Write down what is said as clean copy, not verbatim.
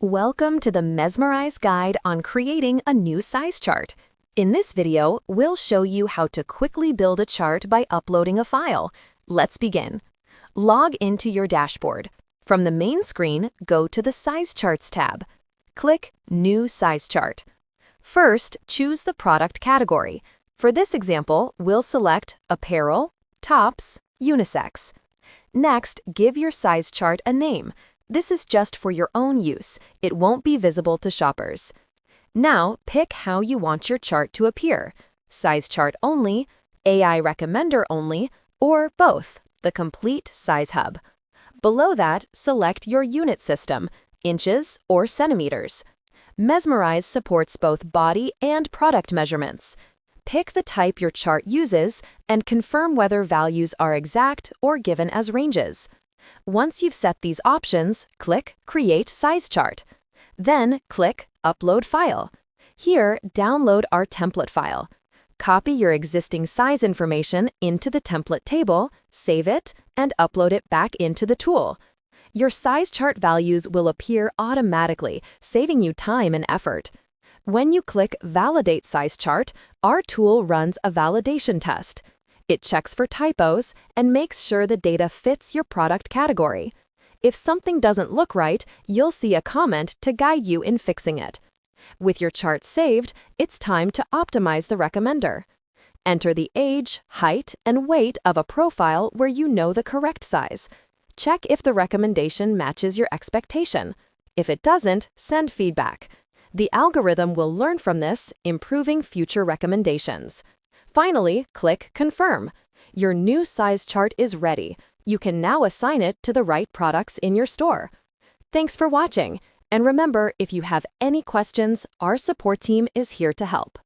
Welcome to the Measmerize guide on creating a new size chart. In this video, we'll show you how to quickly build a chart by uploading a file. Let's begin. Log into your dashboard. From the main screen, go to the Size Charts tab. Click New Size Chart. First, choose the product category. For this example, we'll select Apparel, Tops, Unisex. Next, give your size chart a name. This is just for your own use. It won't be visible to shoppers. Now, pick how you want your chart to appear: size chart only, AI recommender only, or both, the complete size hub. Below that, select your unit system, inches or centimeters. Measmerize supports both body and product measurements. Pick the type your chart uses and confirm whether values are exact or given as ranges. Once you've set these options, click Create Size Chart. Then click Upload File. Here, download our template file. Copy your existing size information into the template table, save it, and upload it back into the tool. Your size chart values will appear automatically, saving you time and effort. When you click Validate Size Chart, our tool runs a validation test. It checks for typos and makes sure the data fits your product category. If something doesn't look right, you'll see a comment to guide you in fixing it. With your chart saved, it's time to optimize the recommender. Enter the age, height, and weight of a profile where you know the correct size. Check if the recommendation matches your expectation. If it doesn't, send feedback. The algorithm will learn from this, improving future recommendations. Finally, click Confirm. Your new size chart is ready. You can now assign it to the right products in your store. Thanks for watching, and remember, if you have any questions, our support team is here to help.